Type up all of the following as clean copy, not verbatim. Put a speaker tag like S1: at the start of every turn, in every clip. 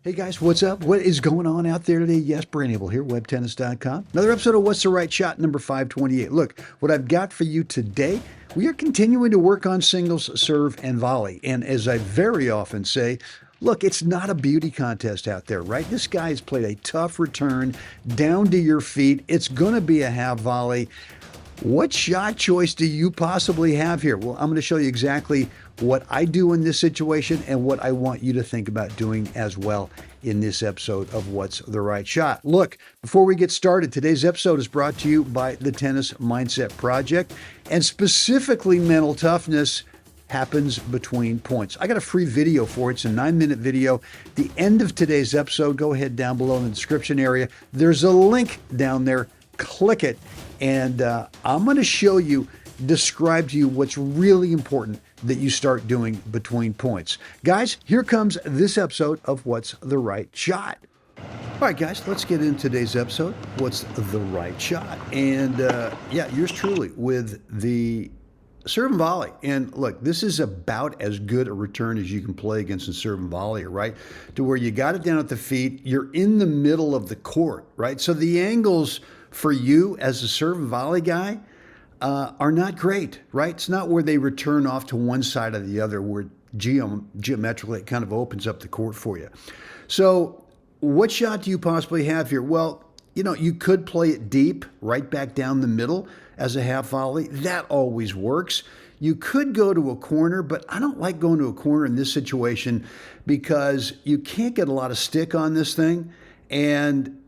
S1: Hey guys, what's up? What is going on out there today? Yes, Brent Abel here, webtennis.com. Another episode of What's the Right Shot, number 528. Look, what I've got for you today, we are continuing to work on singles, serve, and volley. And as I very often say, look, it's not a beauty contest out there, right? This guy has played a tough return down to your feet. It's going to be a half volley. What shot choice do you possibly have here? Well, I'm going to show you exactly what I do in this situation and what I want you to think about doing as well in this episode of What's the Right Shot. Look, before we get started, today's episode is brought to you by the Tennis Mindset Project, and specifically mental toughness happens between points. I got a free video for it. It's a 9-minute video. At the end of today's episode, go ahead down below in the description area. There's a link down there. Click it, and I'm going to show you, describe to you what's really important that you start doing between points. Guys, here comes this episode of What's the Right Shot. All right, guys, let's get into today's episode. What's the right shot? And yeah, yours truly with the serve and volley. And look, this is about as good a return as you can play against a serve and volley, right? To where you got it down at the feet, you're in the middle of the court, right? So the angles for you as a serve and volley guy are not great, right? It's not where they return off to one side or the other, where geometrically it kind of opens up the court for you. So what shot do you possibly have here? Well, you know, you could play it deep, right back down the middle as a half volley. That always works. You could go to a corner, but I don't like going to a corner in this situation because you can't get a lot of stick on this thing. And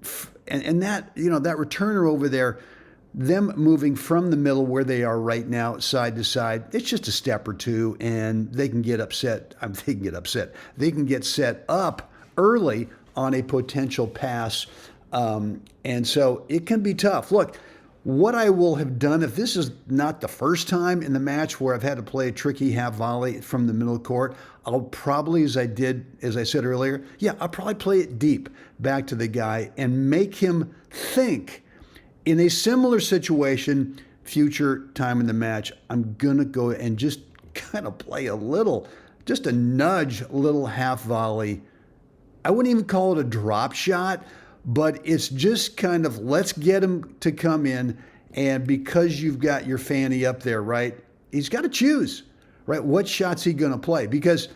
S1: that, you know, that returner over there, them moving from the middle where they are right now, side to side, it's just a step or two, and they can get upset. They can get set up early on a potential pass, and so it can be tough. Look, what I will have done, if this is not the first time in the match where I've had to play a tricky half volley from the middle of the court, I'll probably, as I said earlier, yeah, I'll probably play it deep back to the guy and make him think. In a similar situation, future time in the match, I'm going to go and just kind of play a little, just a nudge little half volley. I wouldn't even call it a drop shot, but it's just kind of, let's get him to come in. And because you've got your fanny up there, right, he's got to choose, right? What shot's he going to play? Because,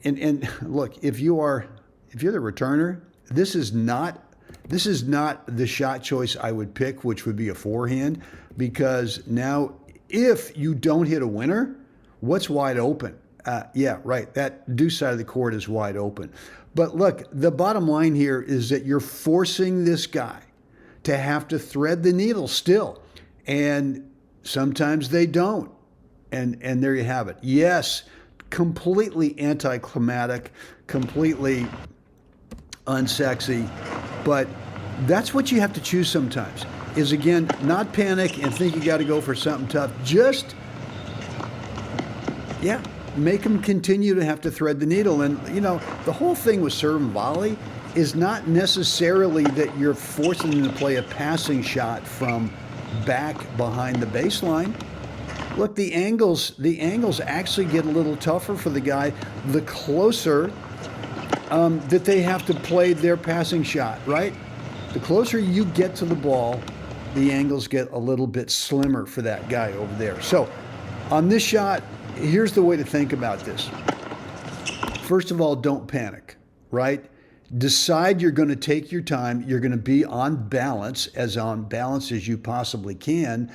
S1: and look, if you're the returner, this is not the shot choice I would pick, which would be a forehand, because now if you don't hit a winner, what's wide open? Yeah, right. That deuce side of the court is wide open. But look, the bottom line here is that you're forcing this guy to have to thread the needle still. And sometimes they don't. And there you have it. Yes, completely anticlimactic, completely unsexy, but that's what you have to choose sometimes, is again, not panic and think you got to go for something tough. Just, yeah, make them continue to have to thread the needle. And, you know, the whole thing with serve and volley is not necessarily that you're forcing them to play a passing shot from back behind the baseline. Look, the angles actually get a little tougher for the guy the closer that they have to play their passing shot, right? The closer you get to the ball, the angles get a little bit slimmer for that guy over there. So on this shot, here's the way to think about this. First of all, don't panic, right? Decide you're going to take your time. You're going to be on balance as you possibly can.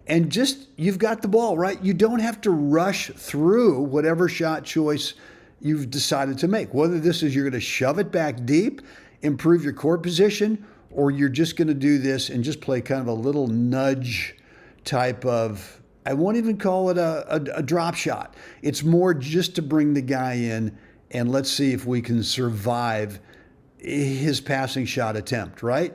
S1: And just, you've got the ball, right? You don't have to rush through whatever shot choice you've decided to make. Whether this is you're going to shove it back deep, improve your court position, or you're just going to do this and just play kind of a little nudge type of, I won't even call it a drop shot. It's more just to bring the guy in and let's see if we can survive his passing shot attempt, right?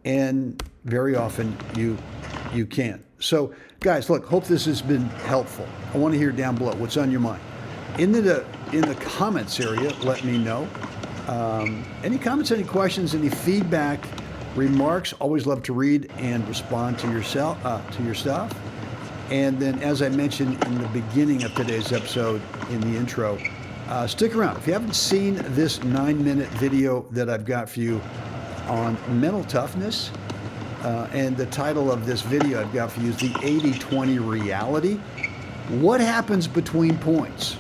S1: And very often you can't. So guys, look, hope this has been helpful. I want to hear down below what's on your mind. In the comments area, let me know. Any comments, any questions, any feedback, remarks, always love to read and respond to your stuff. And then, as I mentioned in the beginning of today's episode, in the intro, Stick around. If you haven't seen this 9-minute video that I've got for you on mental toughness, and the title of this video I've got for you is the 80-20 reality. What happens between points?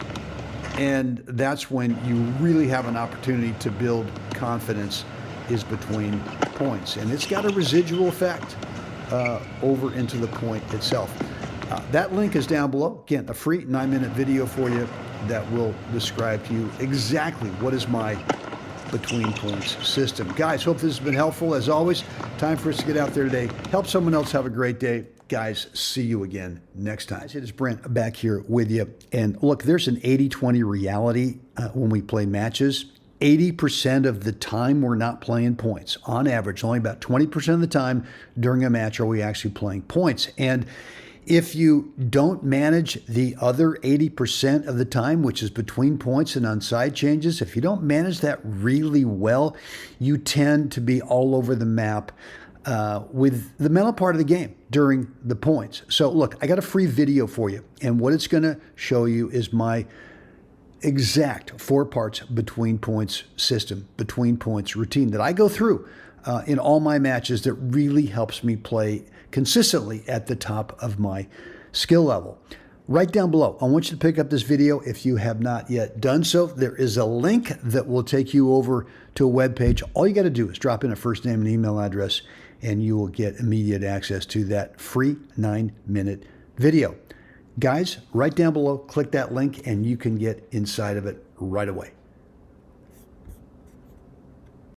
S1: And that's when you really have an opportunity to build confidence, is between points. And it's got a residual effect over into the point itself. That link is down below. Again, a free 9-minute video for you that will describe to you exactly what is my between points system. Guys, hope this has been helpful. As always, time for us to get out there today. Help someone else have a great day. Guys, see you again next time. It is Brent back here with you. And look, there's an 80-20 reality when we play matches. 80% of the time we're not playing points. On average, only about 20% of the time during a match are we actually playing points. And if you don't manage the other 80% of the time, which is between points and on side changes, if you don't manage that really well, you tend to be all over the map with the mental part of the game during the points. So look, I got a free video for you, and what it's going to show you is my exact 4 parts between points system, between points routine that I go through in all my matches that really helps me play consistently at the top of my skill level. Right down below, I want you to pick up this video if you have not yet done so. There is a link that will take you over to a web page. All you got to do is drop in a first name and email address, and you will get immediate access to that free 9-minute video. Guys, right down below, click that link, and you can get inside of it right away.